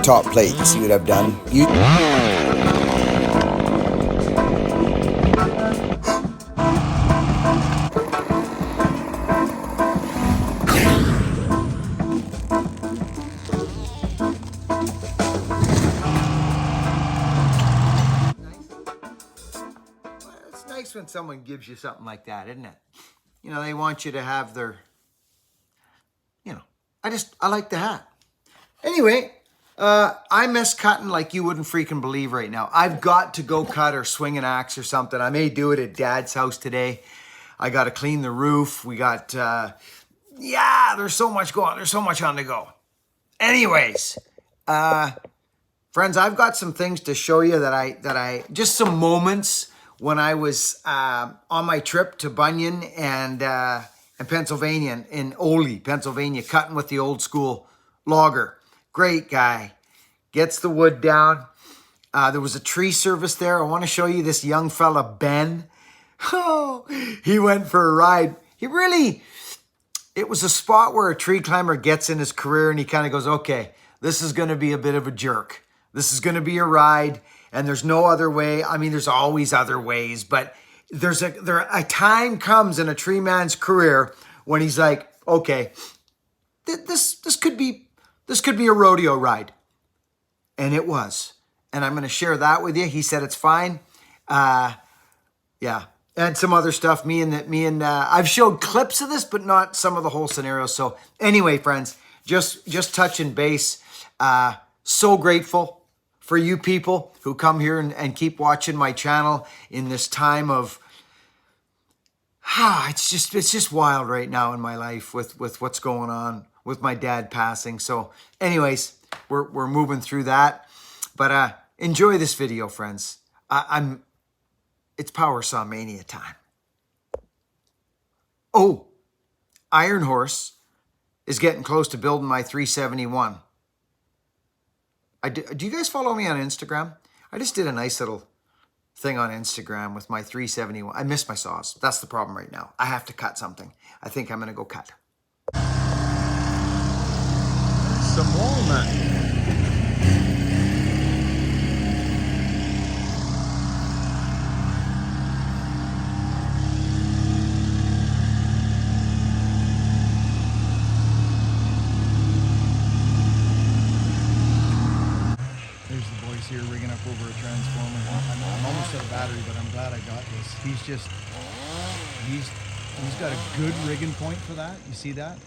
top plate. You see what I've done? It's nice when someone gives you something like that, isn't it? You know, they want you to have their, you know, I like the hat. Anyway, I miss cutting like you wouldn't freaking believe right now. I've got to go cut or swing an axe or something. I may do it at Dad's house today. I got to clean the roof. We got, yeah, there's so much going on. There's so much on the go. Anyways, friends, I've got some things to show you that I just some moments when I was on my trip to Bunyan and Pennsylvania, in Ole, Pennsylvania, cutting with the old school logger. Great guy. Gets the wood down. There was a tree service there. I want to show you this young fella, Ben. Oh, he went for a ride. It was a spot where a tree climber gets in his career and he kind of goes, okay, this is going to be a bit of a jerk. This is going to be a ride. And there's no other way. I mean, there's always other ways, but a time comes in a tree man's career when he's like, okay, this could be a rodeo ride. And it was. And I'm going to share that with you. He said it's fine. Yeah. And some other stuff. I've showed clips of this, but not some of the whole scenarios. So anyway, friends, just touching base. So grateful for you people who come here and keep watching my channel in this time of, it's just wild right now in my life with what's going on with my dad passing. So anyways, we're moving through that, but enjoy this video, friends. It's Power Saw Mania time. Oh, Iron Horse is getting close to building my 371. Do you guys follow me on Instagram? I just did a nice little thing on Instagram with my 371. I miss my saws. That's the problem right now. I have to cut something. I think I'm going to go cut. Some walnut. Here rigging up over a transformer. I'm almost out of battery, but I'm glad I got this. He's got a good rigging point for that. You see that?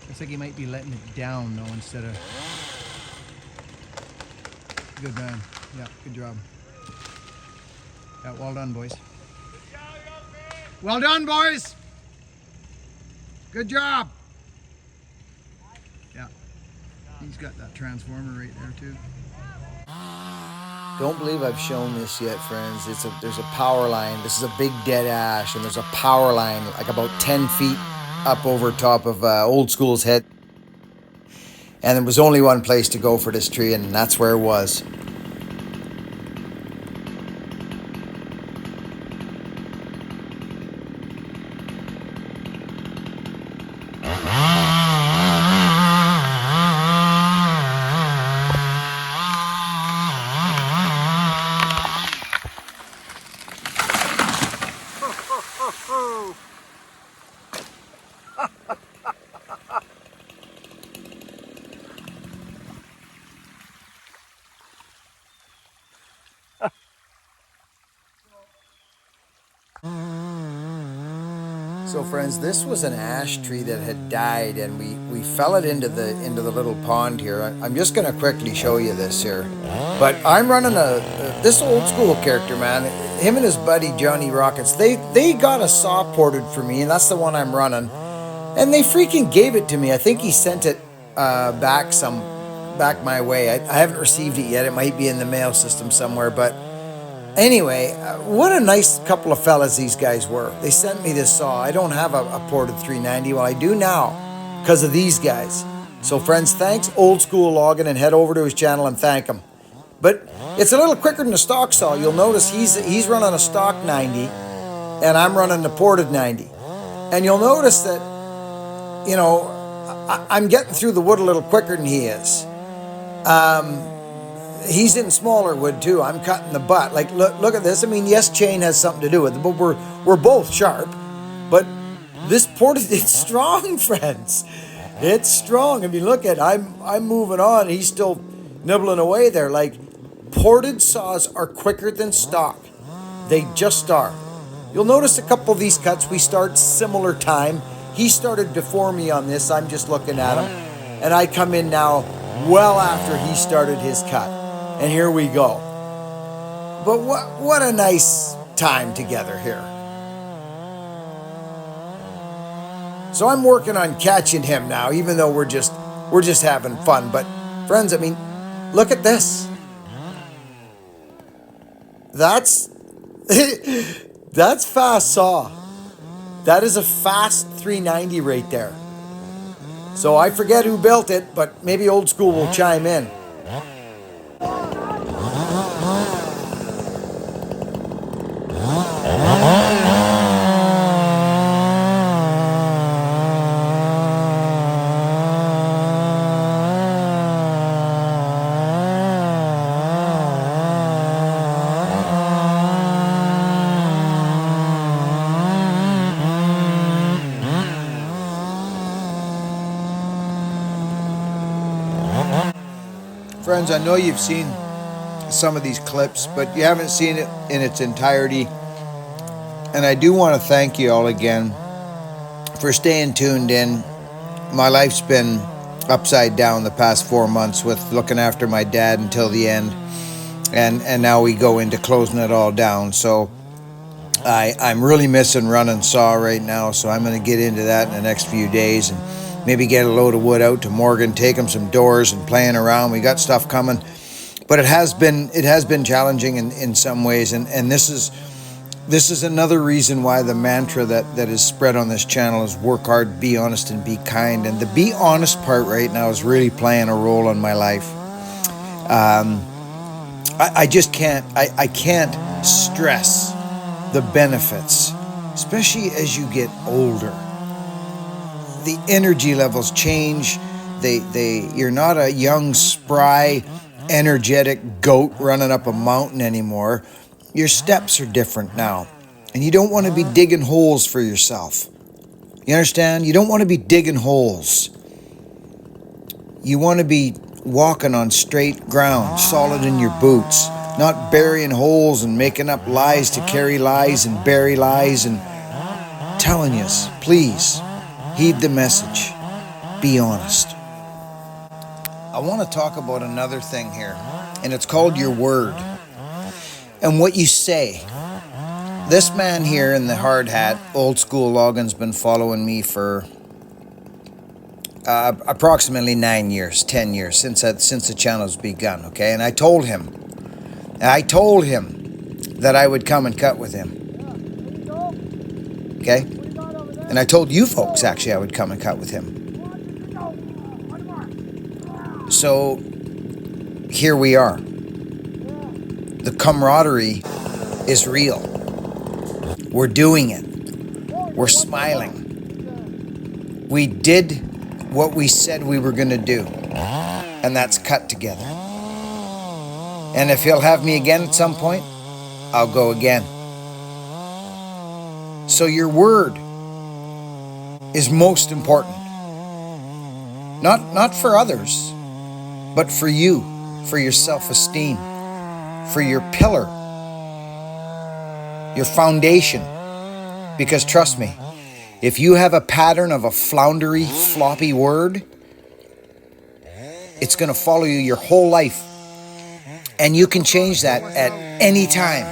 Looks like he might be letting it down though instead of. Good man. Yeah, good job. Yeah, well done, boys. Well done, boys. Good job. Yeah, he's got that transformer right there too. Don't believe I've shown this yet, friends. There's a power line. This is a big dead ash, and there's a power line like about 10 feet up over top of Old School's head. And there was only one place to go for this tree, and that's where it was. So friends, this was an ash tree that had died, and we fell it into the little pond here. I'm just going to quickly show you this here. But I'm running this Old School character, man. Him and his buddy Johnny Rockets, they got a saw ported for me, and that's the one I'm running. And they freaking gave it to me. I think he sent it back my way. I haven't received it yet. It might be in the mail system somewhere, but anyway, what a nice couple of fellas these guys were. They sent me this saw. I don't have a ported 390. Well, I do now because of these guys. So friends, thanks Old School Logging, and head over to his channel and thank him. But it's a little quicker than a stock saw. You'll notice he's running a stock 90 and I'm running the ported 90. And you'll notice that, you know, I'm getting through the wood a little quicker than he is. he's in smaller wood too. I'm cutting the butt. Like, look at this. I mean, yes, chain has something to do with it, but we're both sharp. But this portage, it's strong, friends. It's strong. I mean, look at, I'm moving on. He's still nibbling away there. Like, ported saws are quicker than stock. They just are. You'll notice a couple of these cuts, we start similar time. He started before me on this. I'm just looking at him. And I come in now well after he started his cut. And here we go. But what a nice time together here. So I'm working on catching him now, even though we're just having fun. But friends, I mean, look at this. That's that's fast saw. That is a fast 390 right there. So I forget who built it, but maybe old school will chime in. Friends, I know you've seen some of these clips, but you haven't seen it in its entirety. And I do want to thank you all again for staying tuned in. My life's been upside down the past 4 months with looking after my dad until the end. And now we go into closing it all down. So I'm really missing running saw right now. So I'm going to get into that in the next few days and maybe get a load of wood out to Morgan, take him some doors and playing around. We got stuff coming, but it has been challenging in some ways. And this is another reason why the mantra that is spread on this channel is work hard, be honest, and be kind. And the be honest part right now is really playing a role in my life. I just can't stress the benefits, especially as you get older. The energy levels change. You're not a young, spry, energetic goat running up a mountain anymore. Your steps are different now. And you don't want to be digging holes for yourself. You understand? You don't want to be digging holes. You want to be walking on straight ground, solid in your boots, not burying holes and making up lies to carry lies and bury lies. And telling you, please, heed the message. Be honest. I want to talk about another thing here, and it's called your word and what you say. This man here in the hard hat, old school Logan's been following me for approximately 9 years, 10 years since the channel's begun. Okay, and I told him that I would come and cut with him. Okay, and I told you folks actually I would come and cut with him. So here we are. The camaraderie is real. We're doing it. We're smiling. We did what we said we were going to do, and that's cut together. And if he'll have me again at some point, I'll go again. So your word is most important. Not for others, but for you, for your self-esteem, for your pillar, your foundation. Because trust me, if you have a pattern of a floundery, floppy word, it's going to follow you your whole life. And you can change that at any time.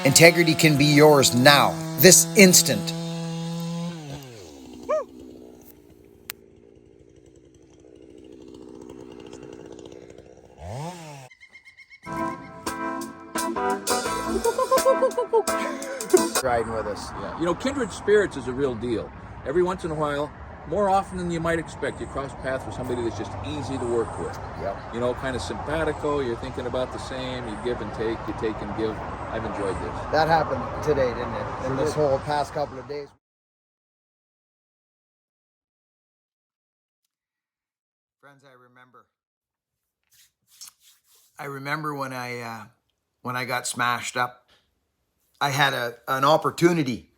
Integrity can be yours now, this instant. Riding with us. Yeah, you know, kindred spirits is a real deal. Every once in a while, more often than you might expect, you cross paths with somebody that's just easy to work with. Yep. You know, kind of simpatico, you're thinking about the same, you give and take, you take and give. I've enjoyed this. That happened today, didn't it? In this whole past couple of days. Friends, I remember I remember when I got smashed up, I had an opportunity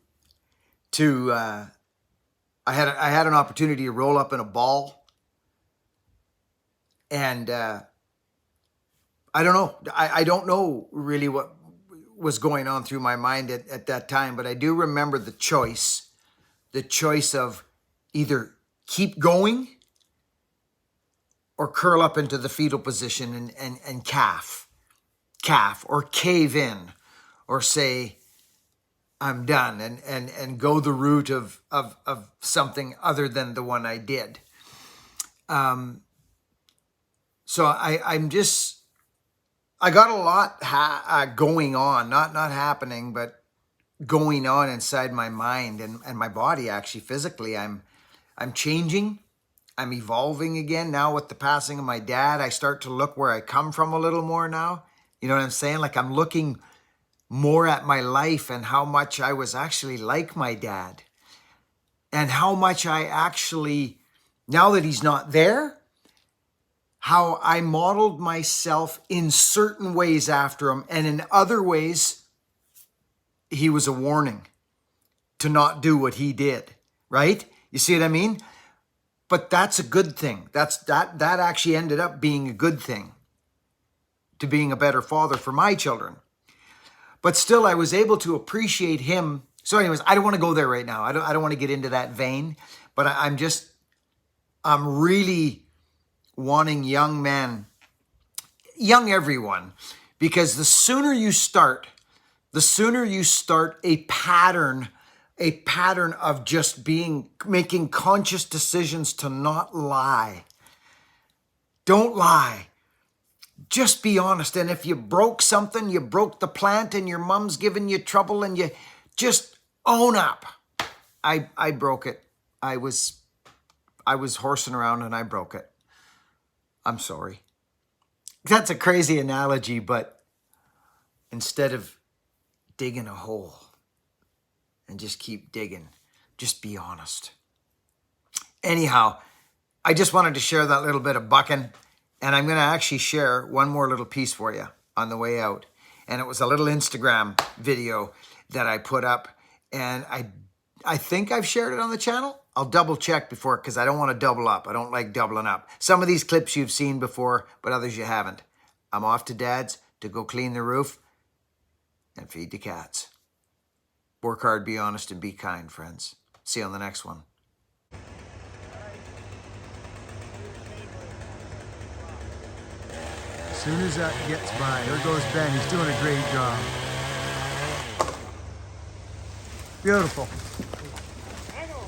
to I had an opportunity to roll up in a ball, and I don't know. I don't know really what was going on through my mind at that time, but I do remember the choice of either keep going or curl up into the fetal position and calf, or cave in, or say, I'm done, and go the route of something other than the one I did. So I got a lot going on, not happening, but going on inside my mind and my body. Actually, physically, I'm changing. I'm evolving again now with the passing of my dad. I start to look where I come from a little more now. You know what I'm saying? Like, I'm looking more at my life and how much I was actually like my dad, and how much I actually, now that he's not there, how I modeled myself in certain ways after him, and in other ways, he was a warning to not do what he did, right? You see what I mean? But that's a good thing. That actually ended up being a good thing, to being a better father for my children. But still, I was able to appreciate him. So anyways, I don't want to go there right now. I don't want to get into that vein, but I'm really wanting young men, young everyone, because the sooner you start a pattern of just making conscious decisions to not lie. Don't lie. Just be honest. And if you broke something, you broke the plant, and your mom's giving you trouble, and you just own up. I broke it. I was horsing around and I broke it. I'm sorry. That's a crazy analogy, but instead of digging a hole and just keep digging, just be honest. Anyhow, I just wanted to share that little bit of bucking, and I'm going to actually share one more little piece for you on the way out. And it was a little Instagram video that I put up, and I think I've shared it on the channel. I'll double check before, because I don't want to double up. I don't like doubling up. Some of these clips you've seen before, but others you haven't. I'm off to Dad's to go clean the roof and feed the cats. Work hard, be honest, and be kind, friends. See you on the next one. As soon as that gets by, there goes Ben. He's doing a great job. Beautiful.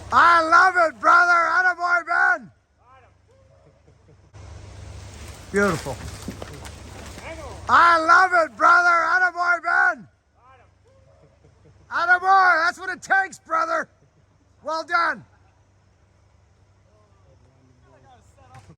I love it, brother. Attaboy, Ben. Beautiful. I love it, brother. Attaboy, Ben. Attaboy. That's what it takes, brother. Well done.